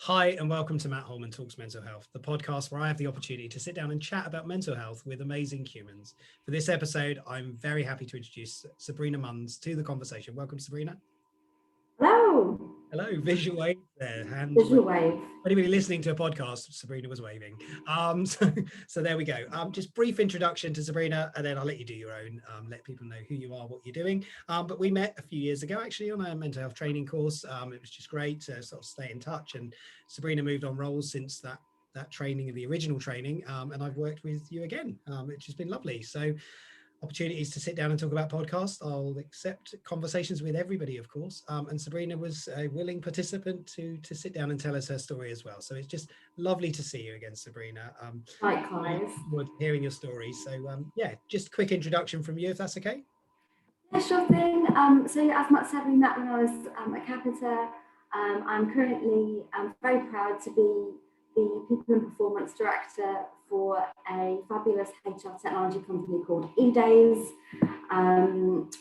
Hi, and welcome to Matt Holman Talks Mental Health, the podcast where I have the opportunity to sit down and chat about mental health with amazing humans. For this episode, I'm very happy to introduce Sabrina Munns to the conversation. Welcome, Sabrina. Hello. Hello, visual wave there. Visual wave. Anybody listening to a podcast, Sabrina was waving. So there we go. Just brief introduction to Sabrina, and then I'll let you do your own. Let people know who you are, what you're doing. But we met a few years ago, actually, on a mental health training course. It was just great to sort of stay in touch. And Sabrina moved on roles since that training, the original training, and I've worked with you again, which has been lovely. So opportunities to sit down and talk about podcasts. I'll accept conversations with everybody, of course. And Sabrina was a willing participant to sit down and tell us her story as well. So it's just lovely to see you again, Sabrina. Likewise. Hearing your story. So yeah, just a quick introduction from you, if that's okay. Yeah, sure thing. So as Matt said, we met when I was at Capita. I'm currently very proud to be the People and Performance Director for a fabulous HR technology company called eDays. And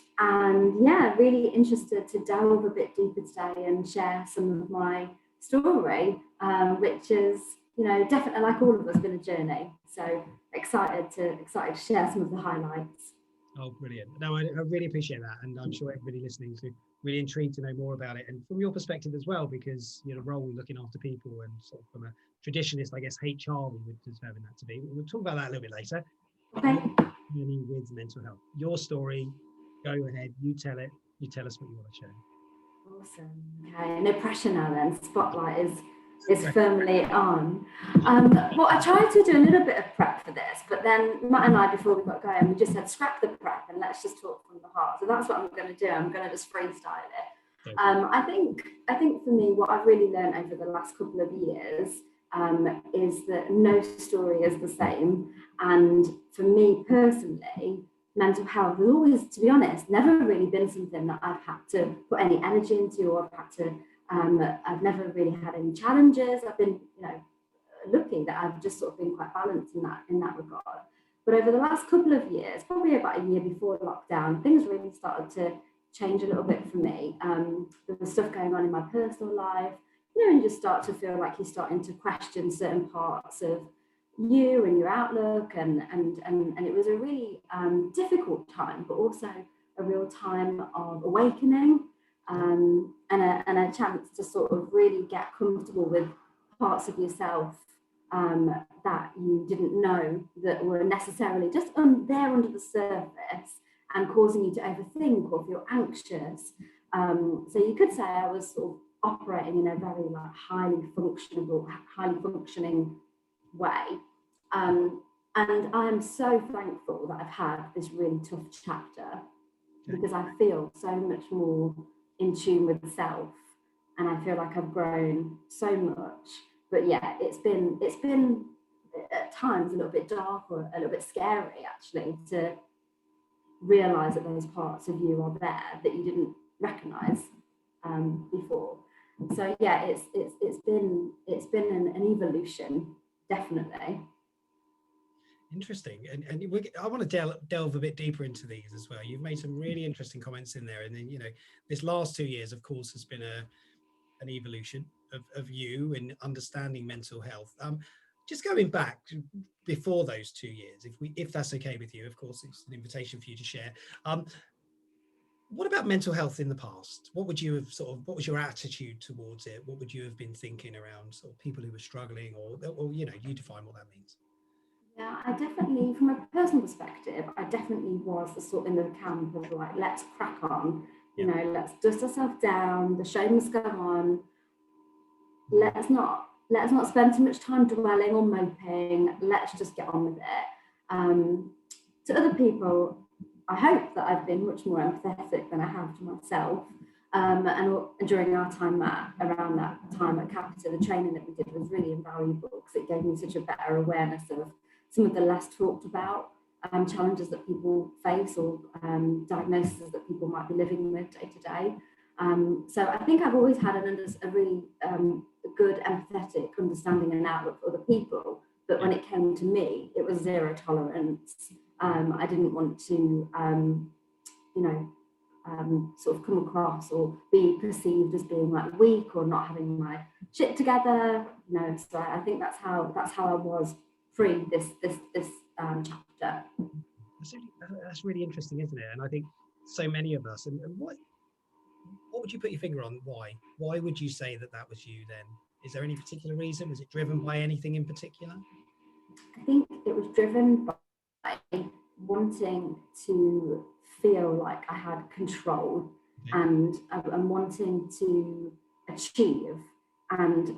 yeah, really interested to delve a bit deeper today and share some of my story, which is, definitely, like all of us, been a journey. So excited to share some of the highlights. Oh, brilliant. No, I really appreciate that. And I'm sure everybody listening is really intrigued to know more about it. And from your perspective as well, because, role looking after people and sort of from a traditionalist, I guess, HR, we would determine that to be. We'll talk about that a little bit later. Okay. With mental health. Your story, go ahead, you tell it, you tell us what you want to share. Awesome. Okay, no pressure now then. Spotlight is firmly on. Well, I tried to do a little bit of prep for this, but then Matt and I, before we got going, we just said scrap the prep and let's just talk from the heart. So that's what I'm going to do. I'm going to just freestyle it. I think for me, what I've really learned over the last couple of years is that no story is the same. And for me personally, mental health has always, to be honest, never really been something that I've had to put any energy into, or I've had to, I've never really had any challenges. I've been, lucky that I've just sort of been quite balanced in that regard. But over the last couple of years, probably about a year before lockdown, things really started to change a little bit for me. There was stuff going on in my personal life, and you just start to feel like you're starting to question certain parts of you and your outlook, and it was a really difficult time, but also a real time of awakening, and a chance to sort of really get comfortable with parts of yourself that you didn't know that were necessarily just there under the surface and causing you to overthink or feel anxious. So you could say I was sort of operating in a very highly functioning way. And I am so thankful that I've had this really tough chapter, because I feel so much more in tune with self, and I feel like I've grown so much. But yeah, it's been at times a little bit dark, or a little bit scary actually, to realize that those parts of you are there that you didn't recognize before. So yeah, it's been an evolution, definitely. Interesting. And I want to delve a bit deeper into these as well. You've made some really interesting comments in there. And then, this last 2 years, of course, has been an evolution of you in understanding mental health. Just going back to before those 2 years, if that's okay with you, of course, it's an invitation for you to share. What about mental health in the past? What was your attitude towards it? What would you have been thinking around sort of people who were struggling, or you define what that means? Yeah, I definitely, from a personal perspective, I definitely was the sort in the camp of let's crack on, let's dust ourselves down, the show must go on. Let's not spend too much time dwelling or moping. Let's just get on with it. To other people, I hope that I've been much more empathetic than I have to myself. And during our time around that time at Capita, the training that we did was really invaluable, because it gave me such a better awareness of some of the less talked about challenges that people face, or diagnoses that people might be living with day to day. So I think I've always had a really good empathetic understanding and outlook for other people, but when it came to me, it was zero tolerance. I didn't want to, sort of come across or be perceived as being weak, or not having my shit together. So I think that's how I was pre this chapter. That's really interesting, isn't it? And I think so many of us, and what would you put your finger on? Why would you say that was you then? Is there any particular reason? Was it driven by anything in particular? I think it was driven by wanting to feel like I had control, and wanting to achieve. And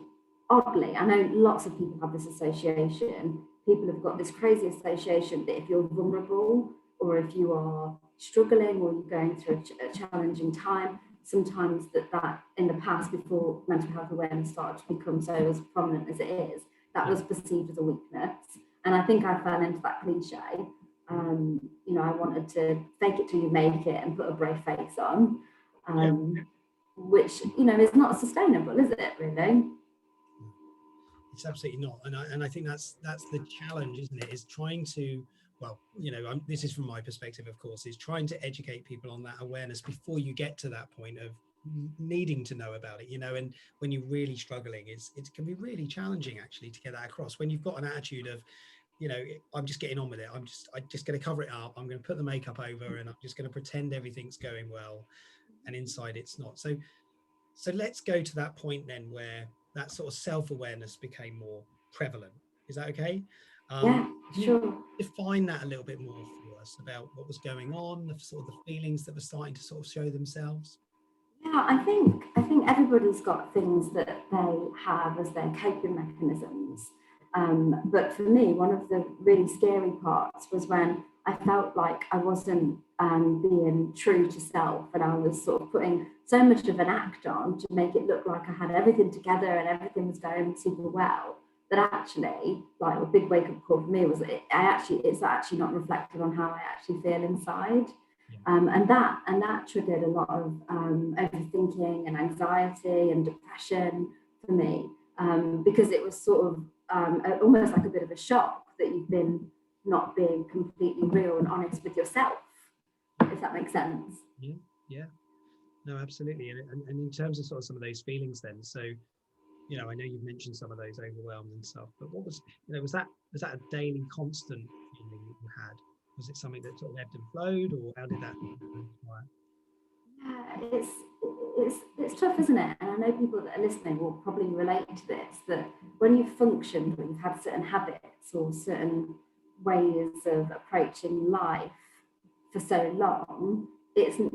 oddly, I know lots of people have this association. People have got this crazy association that if you're vulnerable, or if you are struggling, or you're going through a challenging time, sometimes that in the past, before mental health awareness started to become so as prominent as it is, that was perceived as a weakness. And I think I fell into that cliche. I wanted to fake it till you make it and put a brave face on, which, is not sustainable, is it, really? It's absolutely not. And I think that's the challenge, isn't it? Is trying to, well, this is from my perspective, of course, is trying to educate people on that awareness before you get to that point of needing to know about it, and when you're really struggling, it can be really challenging actually to get that across when you've got an attitude of, I'm just getting on with it. I'm just going to cover it up. I'm going to put the makeup over and I'm just going to pretend everything's going well. And inside it's not. So let's go to that point then where that sort of self-awareness became more prevalent. Is that okay? Yeah, sure. Define that a little bit more for us about what was going on, the sort of the feelings that were starting to sort of show themselves. Yeah, I think everybody's got things that they have as their coping mechanisms. But for me, one of the really scary parts was when I felt like I wasn't being true to self, and I was sort of putting so much of an act on to make it look like I had everything together and everything was going super well, that actually, like, a big wake-up call for me was it's actually not reflective on how I actually feel inside. And that triggered a lot of overthinking and anxiety and depression for me, because it was sort of almost like a bit of a shock that you've been not being completely real and honest with yourself, if that makes sense. Yeah, no, absolutely. And in terms of sort of some of those feelings then, so I know you've mentioned some of those overwhelmed and stuff, but what was was that a daily constant feeling that you had? Was it something that sort of ebbed and flowed, or how did that work? Yeah, it's tough, isn't it? And I know people that are listening will probably relate to this, that when you've functioned, when you've had certain habits or certain ways of approaching life for so long, it can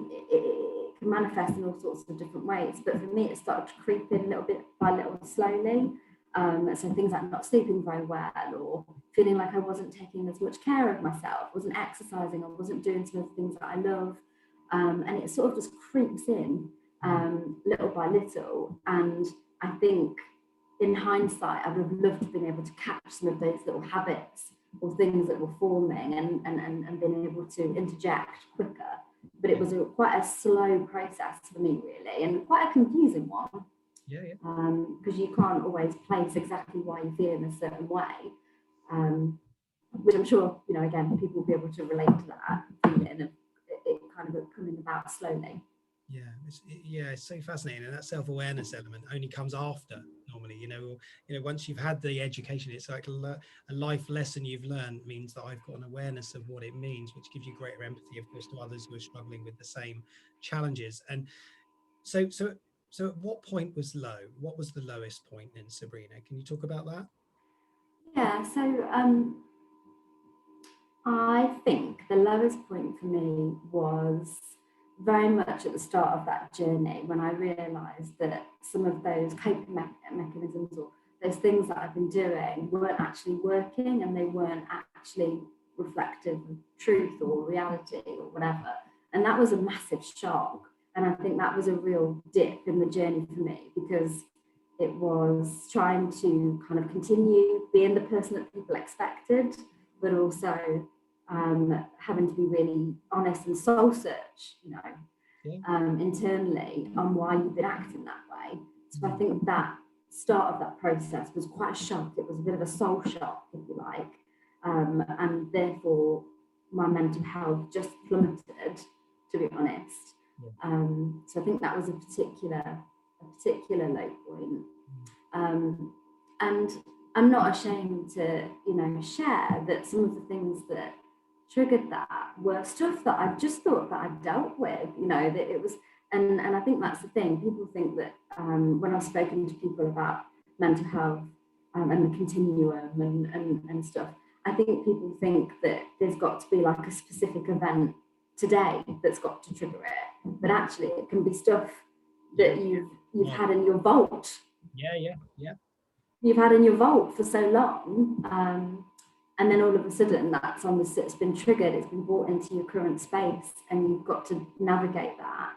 manifest in all sorts of different ways. But for me, it started to creep in little bit by little, slowly. So things like not sleeping very well, or feeling like I wasn't taking as much care of myself, wasn't exercising, or wasn't doing some of the things that I love. And it sort of just creeps in little by little. And I think in hindsight, I would have loved to have been able to catch some of those little habits or things that were forming and been able to interject quicker. But it was quite a slow process for me, really, and quite a confusing one. Because you can't always place exactly why you feel in a certain way, which I'm sure, again, people will be able to relate to that feeling, it kind of coming about slowly. It's so fascinating, and that self-awareness element only comes after normally. Once you've had the education, it's like a life lesson you've learned means that I've got an awareness of what it means, which gives you greater empathy, of course, to others who are struggling with the same challenges. And so at what point was low? What was the lowest point then, Sabrina? Can you talk about that? Yeah, so I think the lowest point for me was very much at the start of that journey, when I realised that some of those coping mechanisms or those things that I've been doing weren't actually working, and they weren't actually reflective of truth or reality or whatever. And that was a massive shock. And I think that was a real dip in the journey for me, because it was trying to kind of continue being the person that people expected, but also having to be really honest and soul search, internally on why you've been acting that way. So I think that start of that process was quite a shock. It was a bit of a soul shock, if you like, and therefore my mental health just plummeted, to be honest. So I think that was a particular low point. And I'm not ashamed to, share that some of the things that triggered that were stuff that I just thought that I'd dealt with, that it was, and I think that's the thing. People think that when I've spoken to people about mental health and the continuum and stuff, I think people think that there's got to be like a specific event today that's got to trigger it, but actually it can be stuff that you've had in your vault. You've had in your vault for so long, and then all of a sudden it's been triggered, it's been brought into your current space, and you've got to navigate that.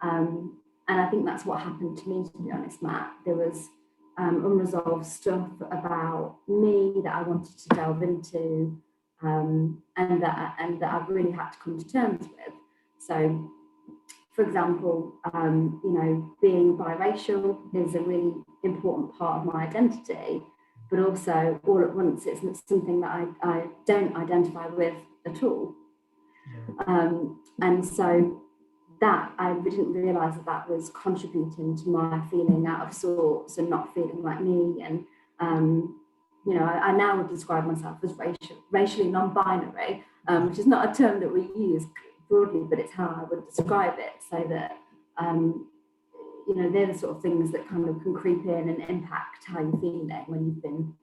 And I think that's what happened to me, to be honest, Matt. There was unresolved stuff about me that I wanted to delve into, and that I've really had to come to terms with. So, for example, being biracial is a really important part of my identity, but also all at once it's something that I don't identify with at all. And so that I didn't realise that was contributing to my feeling out of sorts and not feeling like me. And I now would describe myself as racially non-binary, which is not a term that we use broadly, but it's how I would describe it. So that they're the sort of things that kind of can creep in and impact how you're feeling when you've been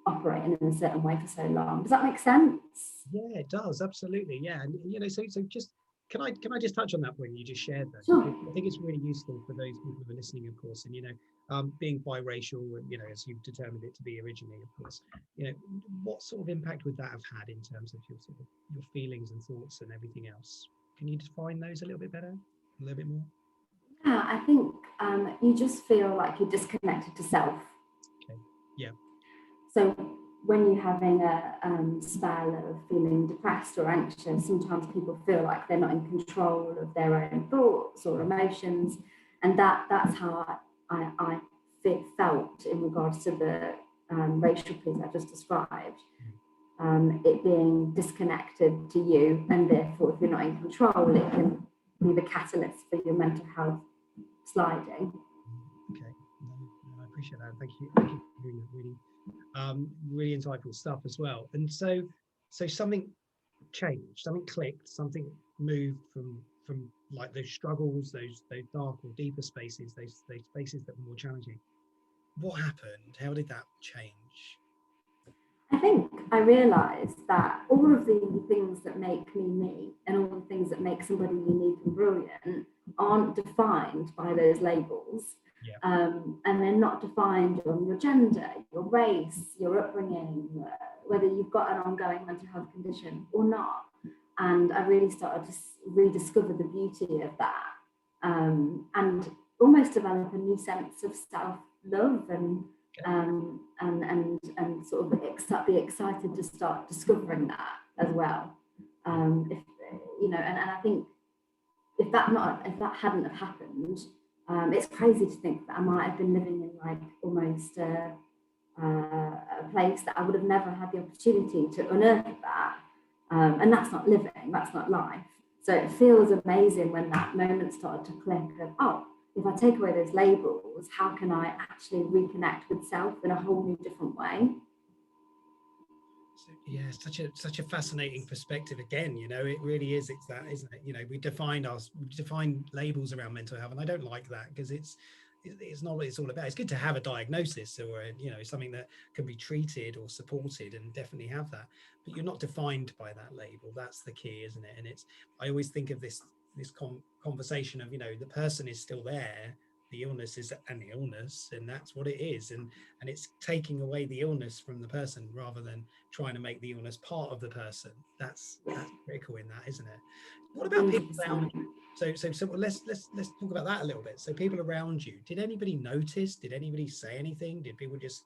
operating in a certain way for so long. Does that make sense? Yeah, it does, absolutely. Yeah, and so just can I just touch on that point you just shared there? Sure. I think it's really useful for those people who are listening, of course, and being biracial, as you've determined it to be originally, of course, what sort of impact would that have had in terms of your feelings and thoughts and everything else? Can you define those a little bit better, a little bit more? Yeah, I think you just feel like you're disconnected to self. Okay. Yeah. So when you're having a spell of feeling depressed or anxious, sometimes people feel like they're not in control of their own thoughts or emotions, and that's how I felt in regards to the racial piece I just described. It being disconnected to you, and therefore if you're not in control, it can be the catalyst for your mental health sliding. Okay, no, I appreciate that. Thank you. Really insightful stuff as well. And so something changed, something clicked, something moved from like those struggles, those dark or deeper spaces, those spaces that were more challenging. What happened? How did that change? I think I realised that all of the things that make me me and all the things that make somebody unique and brilliant aren't defined by those labels. Yeah. And they're not defined on your gender, your race, your upbringing, whether you've got an ongoing mental health condition or not. And I really started to rediscover the beauty of that, and almost develop a new sense of self-love and sort of be excited to start discovering that as well. And I think if that hadn't have happened, it's crazy to think that I might have been living in like almost a place that I would have never had the opportunity to unearth that. And that's not living, that's not life. So it feels amazing when that moment started to click of, if I take away those labels, how can I actually reconnect with self in a whole new different way? So, yeah, such a fascinating perspective. Again, it really is. It's that, isn't it? We define labels around mental health, and I don't like that because it's not what it's all about. It's good to have a diagnosis or something that can be treated or supported, and definitely have that. But you're not defined by that label. That's the key, isn't it? And I always think of this conversation of the person is still there. The illness is an illness, and that's what it is, and it's taking away the illness from the person rather than trying to make the illness part of the person. That's critical in that, isn't it? What about people around you? So let's talk about that a little bit. So people around you, did anybody notice? Did anybody say anything? Did people just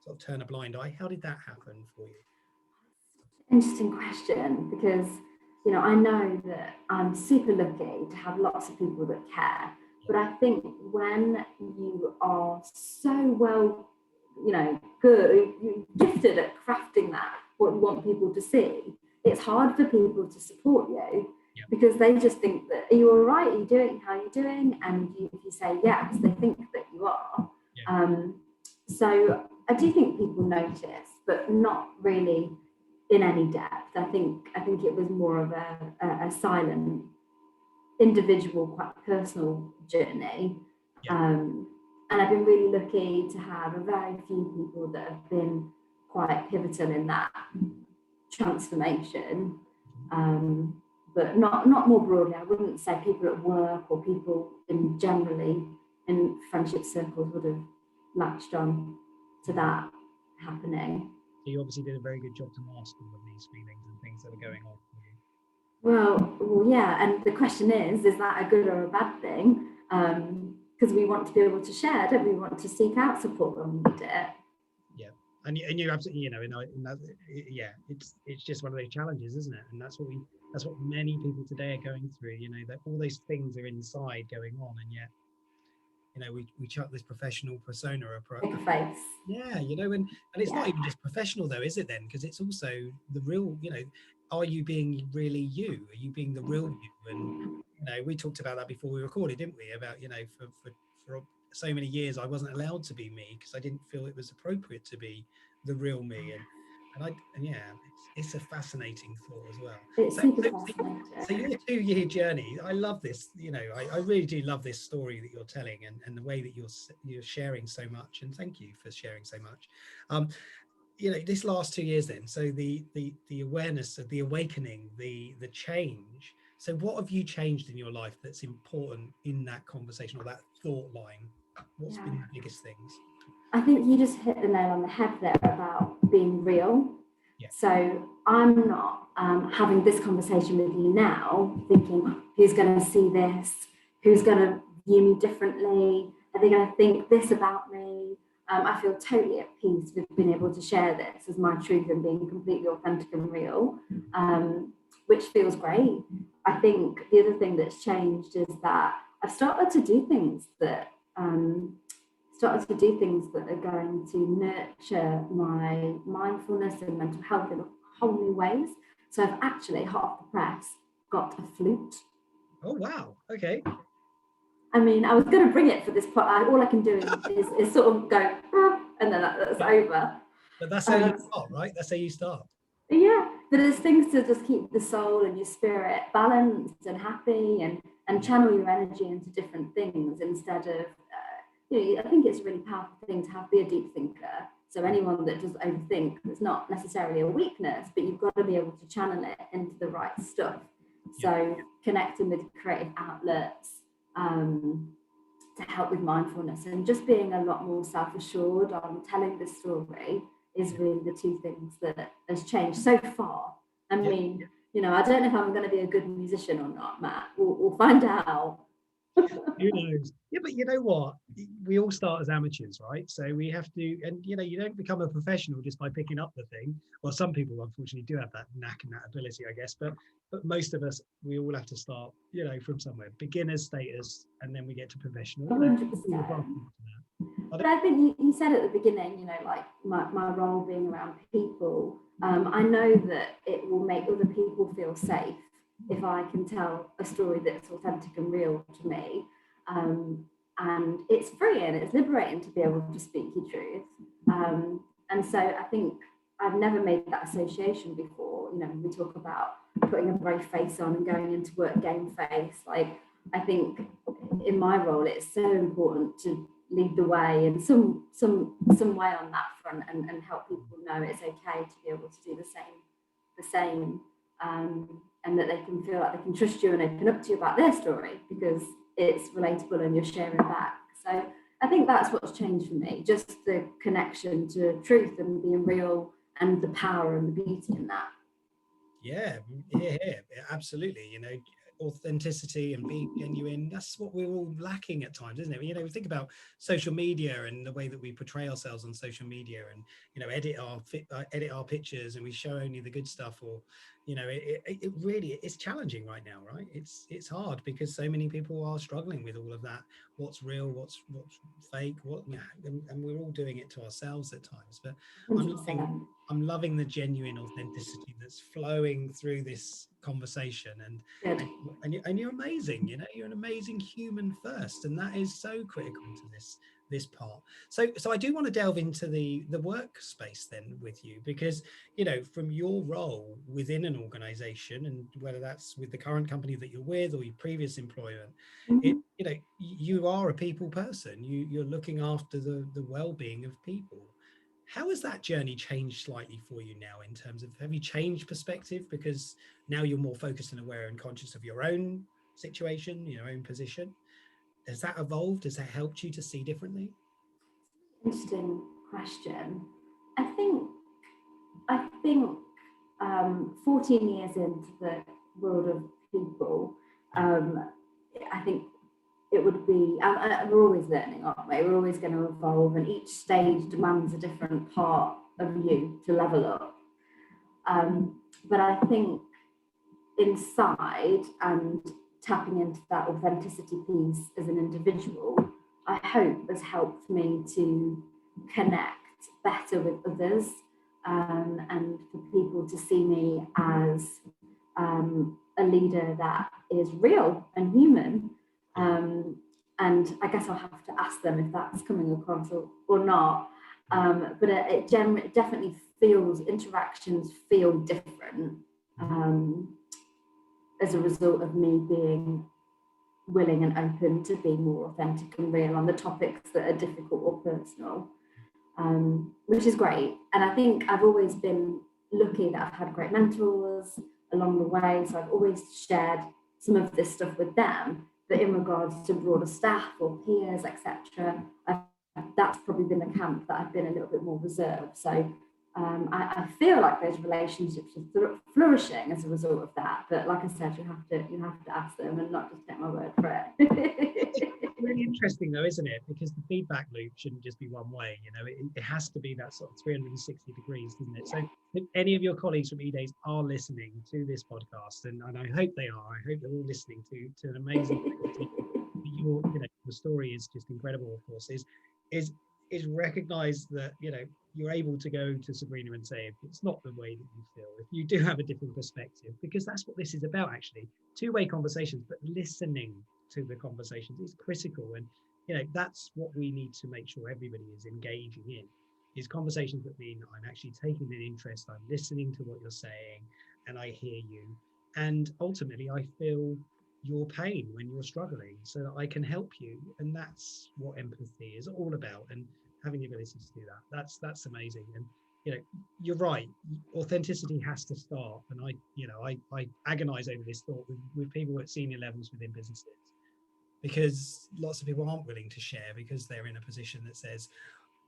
sort of turn a blind eye? How did that happen for you? Interesting question, because I know that I'm super lucky to have lots of people that care. But I think when you are so well, good, you're gifted at crafting that, what you want people to see, it's hard for people to support you, because they just think that, are you all right? How are you doing? And if you say yes, they think that you are. So I do think people notice, but not really in any depth. I think it was more of a silent, individual, quite personal journey. Yeah. And I've been really lucky to have a very few people that have been quite pivotal in that transformation. But not more broadly. I wouldn't say people at work or people in generally in friendship circles would have latched on to that happening. So you obviously did a very good job to mask all of these feelings and things that were going on for you. Well, yeah. And the question is that a good or a bad thing? Because we want to be able to share, don't we? We want to seek out support when we need it. Yeah. And you're absolutely, you know, in that, yeah, it's just one of those challenges, isn't it? And that's what many people today are going through, you know, that all those things are inside going on, and yet, you know, we chuck this professional persona Face. yeah, you know, and it's not even just professional though, is it then? Because it's also the real, you know, are you being really you? Are you being the real you? And, you know, we talked about that before we recorded, didn't we? About, you know, for so many years, I wasn't allowed to be me because I didn't feel it was appropriate to be the real me. And yeah, it's a fascinating thought as well. It's super fascinating. So your 2-year journey, I love this. You know, I really do love this story that you're telling, and the way that you're sharing so much. And thank you for sharing so much. You know, this last 2 years, then. So the awareness of the awakening, the change. So what have you changed in your life that's important in that conversation or that thought line? What's been the biggest things? I think you just hit the nail on the head there about being real. Yeah. So I'm not having this conversation with you now thinking, who's going to see this? Who's going to view me differently? Are they going to think this about me? I feel totally at peace with being able to share this as my truth and being completely authentic and real, which feels great. I think the other thing that's changed is that I've started to do things that are going to nurture my mindfulness and mental health in whole new ways. So I've actually, hot off the press, got a flute. Oh, wow. Okay. I mean, I was going to bring it for this part. All I can do is sort of go, and then that's over. But that's how you start, right? That's how you start. Yeah, but there's things to just keep the soul and your spirit balanced and happy, and channel your energy into different things instead of, you know, I think it's a really powerful thing to be a deep thinker. So anyone that does overthink, it's not necessarily a weakness, but you've got to be able to channel it into the right stuff. So connecting with creative outlets to help with mindfulness, and just being a lot more self-assured on telling the story is really the two things that has changed so far. I mean, you know, I don't know if I'm going to be a good musician or not, Matt. We'll find out. Who knows? Yeah, but you know what? We all start as amateurs, right? So we have to, and you know, you don't become a professional just by picking up the thing. Well, some people unfortunately do have that knack and that ability, I guess. But most of us, we all have to start, you know, from somewhere, beginner status, and then we get to professional. 100%. But I think you said at the beginning, you know, like my role being around people. I know that it will make other people feel safe if I can tell a story that's authentic and real to me. And it's freeing, it's liberating to be able to speak your truth. And so I think I've never made that association before. You know, we talk about putting a brave face on and going into work game face. Like, I think in my role, it's so important to lead the way in some way on that front, and help people know it's okay to be able to do the same. And that they can feel like they can trust you and open up to you about their story because it's relatable and you're sharing back. So I think that's what's changed for me, just the connection to truth and being real and the power and the beauty in that. Yeah, absolutely. You know, authenticity and being genuine, that's what we're all lacking at times, isn't it? You know, we think about social media and the way that we portray ourselves on social media, and, you know, edit our pictures, and we show only the good stuff, or, you know, it really is challenging right now, right? It's hard because so many people are struggling with all of that. What's real, what's fake, and we're all doing it to ourselves at times. But 100%. I'm loving the genuine authenticity that's flowing through this conversation, and you're amazing. You know, you're an amazing human first, and that is so critical to this this part. So I do want to delve into the workspace then with you, because from your role within an organization, and whether that's with the current company that you're with or your previous employment, it Mhm. you are a people person. You're looking after the well-being of people. How has that journey changed slightly for you now, in terms of, have you changed perspective because now you're more focused and aware and conscious of your own situation, your own position? Has that evolved? Has that helped you to see differently? Interesting question. I think I think 14 years into the world of people, I think it would be, and we're always learning, aren't we? We're always going to evolve, and each stage demands a different part of you to level up. But I think inside and tapping into that authenticity piece as an individual, I hope has helped me to connect better with others, and for people to see me as a leader that is real and human. And I guess I'll have to ask them if that's coming across or not. But it definitely feels, interactions feel different as a result of me being willing and open to be more authentic and real on the topics that are difficult or personal, which is great. And I think I've always been lucky that I've had great mentors along the way. So I've always shared some of this stuff with them. But in regards to broader staff or peers, etc., that's probably been the camp that I've been a little bit more reserved. So I feel like those relationships are flourishing as a result of that. But like I said, you have to ask them and not just take my word for it. It's really interesting though, isn't it? Because the feedback loop shouldn't just be one way. It has to be that sort of 360 degrees, doesn't it? So if any of your colleagues from eDays are listening to this podcast, and I hope they are, I hope they're all listening to an amazing your story is just incredible, of course, is recognize that you're able to go to Sabrina and say, if it's not the way that you feel, if you do have a different perspective, because that's what this is about, actually, two-way conversations, but listening to the conversations is critical. And that's what we need to make sure everybody is engaging in, is conversations that mean I'm actually taking an interest, I'm listening to what you're saying, and I hear you, and ultimately I feel your pain when you're struggling so that I can help you. And that's what empathy is all about, and having the ability to do that's amazing. And you're right, authenticity has to start. And I agonize over this thought with people at senior levels within businesses, because lots of people aren't willing to share because they're in a position that says,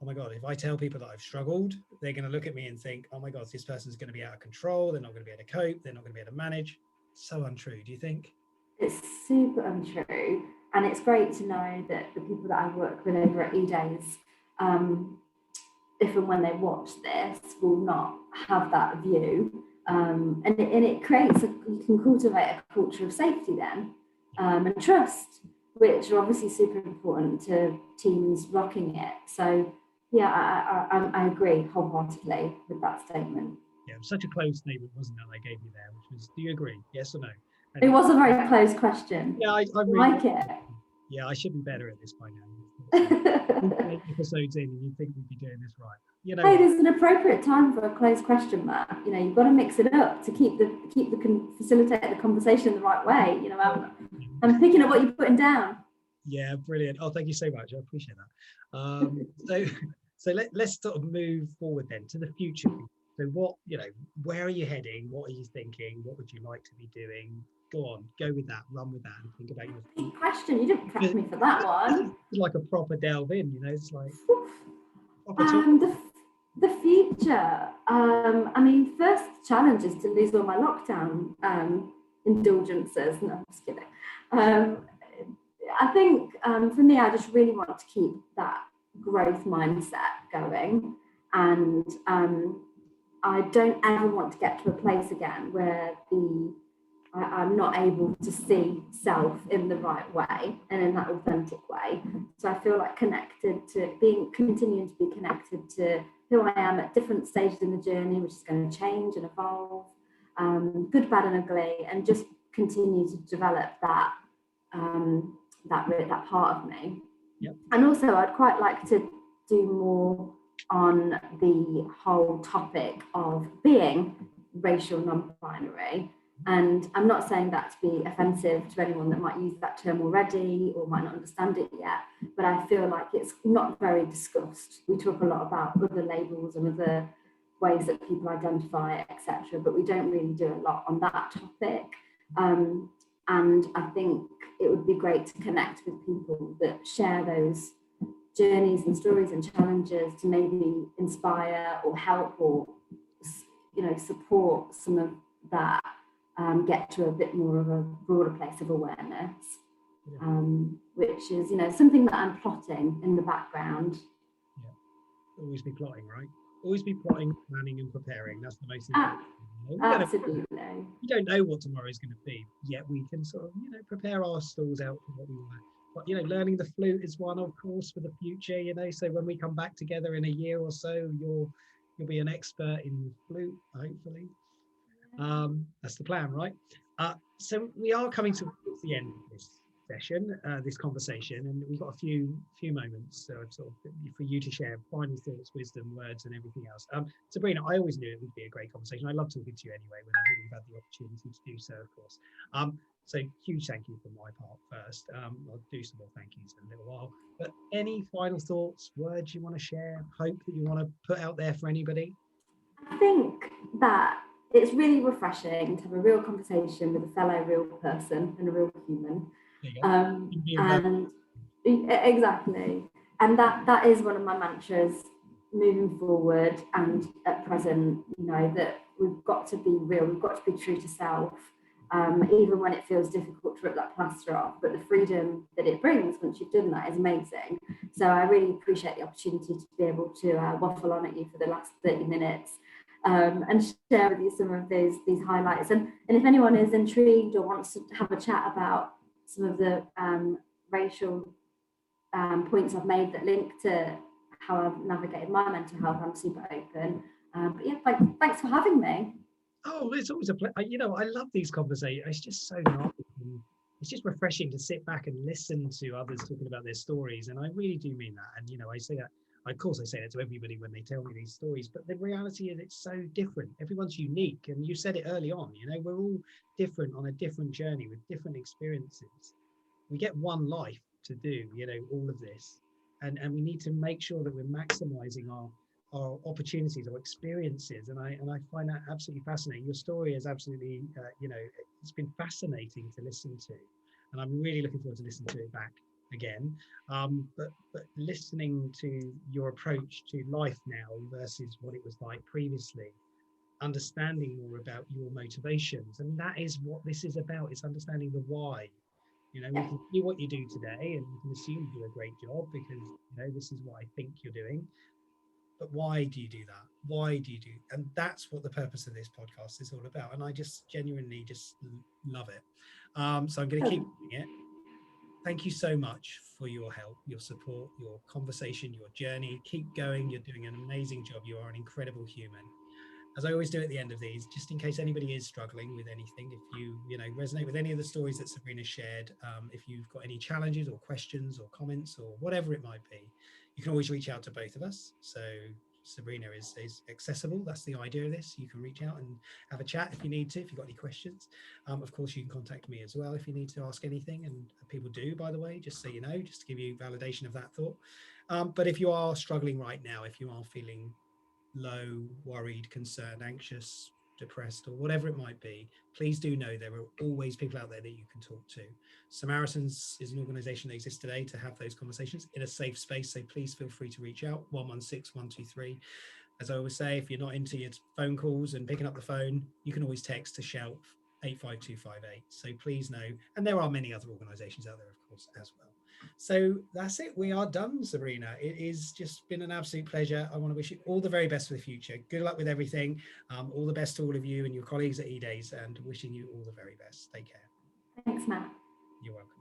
oh my God, if I tell people that I've struggled, they're going to look at me and think, oh my God, this person's going to be out of control, they're not going to be able to cope, they're not going to be able to manage. So untrue, do you think? It's super untrue. And it's great to know that the people that I work with over at eDays, if and when they watch this, will not have that view. And it creates, you can cultivate a culture of safety then, and trust, which are obviously super important to teams rocking it. So yeah, I agree wholeheartedly with that statement. Yeah, it was such a close statement, wasn't it, I gave you there, which was, do you agree? Yes or no? And it was a very close question. Yeah, I really like it. Yeah, I should be better at this by now. 8 episodes in, and you think we'd be doing this right. Hey, there's an appropriate time for a closed question, Matt. You've got to mix it up to facilitate the conversation the right way. I'm picking up what you're putting down. Yeah, brilliant. Oh, thank you so much. I appreciate that. So let's sort of move forward then to the future. So what, where are you heading? What are you thinking? What would you like to be doing? Go on, go with that, run with that, and think about your future. Question. You didn't prep me for that one. It's like a proper delve in, it's like the future. First challenge is to lose all my lockdown indulgences. No, I'm just kidding. I think for me, I just really want to keep that growth mindset going, and I don't ever want to get to a place again where I'm not able to see self in the right way and in that authentic way. So I feel like continuing to be connected to who I am at different stages in the journey, which is going to change and evolve, good, bad, and ugly, and just continue to develop that part of me. Yep. And also I'd quite like to do more on the whole topic of being racial non-binary. And I'm not saying that to be offensive to anyone that might use that term already or might not understand it yet, but I feel like it's not very discussed. We talk a lot about other labels and other ways that people identify, etc., but we don't really do a lot on that topic. And I think it would be great to connect with people that share those journeys and stories and challenges to maybe inspire or help or, you know, support some of that, get to a bit more of a broader place of awareness, which is, you know, something that I'm plotting in the background. Yeah, always be plotting, right? Always be plotting, planning and preparing. That's the most important thing. Absolutely. You don't know what tomorrow is going to be, yet we can sort of, you know, prepare our stalls out for what we want. But, you know, learning the flute is one, of course, for the future, you know, so when we come back together in a year or so, you'll be an expert in the flute, hopefully. That's the plan, right? So we are coming towards the end of this session, this conversation, and we've got a few moments sort of for you to share final thoughts, wisdom, words, and everything else. Sabrina, I always knew it would be a great conversation. I love talking to you anyway whenever we've had the opportunity to do so, of course. So huge thank you from my part first. I'll do some more thank yous in a little while. But any final thoughts, words you want to share, hope that you want to put out there for anybody? I think that it's really refreshing to have a real conversation with a fellow real person and a real human. And exactly. And that is one of my mantras moving forward and at present, you know, that we've got to be real, we've got to be true to self, even when it feels difficult to rip that plaster off. But the freedom that it brings once you've done that is amazing. So I really appreciate the opportunity to be able to waffle on at you for the last 30 minutes. And share with you some of these highlights. And if anyone is intrigued or wants to have a chat about some of the racial points I've made that link to how I've navigated my mental health, I'm super open. But yeah, thanks for having me. Oh, it's always a pleasure. You know, I love these conversations. It's just so nice. It's just refreshing to sit back and listen to others talking about their stories. And I really do mean that. And, you know, I say that. Of course, I say that to everybody when they tell me these stories, but the reality is it's so different. Everyone's unique. And you said it early on, you know, we're all different on a different journey with different experiences. We get one life to do, you know, all of this. And we need to make sure that we're maximizing our opportunities, our experiences. And I find that absolutely fascinating. Your story is absolutely, you know, it's been fascinating to listen to. And I'm really looking forward to listening to it back again, but listening to your approach to life now versus what it was like previously, understanding more about your motivations, and that is what this is about. It's understanding the why. You know, we can see what you do today and we can assume you do a great job because, you know, this is what I think you're doing, but why do you do that? Why do you do? And that's what the purpose of this podcast is all about, and I just genuinely just love it. So I'm going to keep doing it. Thank you so much for your help, your support, your conversation, your journey. Keep going. You're doing an amazing job. You are an incredible human. As I always do at the end of these, just in case anybody is struggling with anything, if you know, resonate with any of the stories that Sabrina shared, if you've got any challenges or questions or comments or whatever it might be, you can always reach out to both of us. So Sabrina is accessible. That's the idea of this. You can reach out and have a chat if you need to, if you've got any questions. Of course, you can contact me as well if you need to ask anything. And people do, by the way, just so you know, just to give you validation of that thought. But if you are struggling right now, if you are feeling low, worried, concerned, anxious, depressed, or whatever it might be, please do know there are always people out there that you can talk to. Samaritans is an organization that exists today to have those conversations in a safe space, so please feel free to reach out. 116-123. As I always say, if you're not into your phone calls and picking up the phone, you can always text to SHELF 85258. So please know, and there are many other organizations out there, of course, as well. So that's it. We are done, Sabrina. It is just been an absolute pleasure. I want to wish you all the very best for the future. Good luck with everything. All the best to all of you and your colleagues at eDays, and wishing you all the very best. Take care. Thanks, Matt. You're welcome.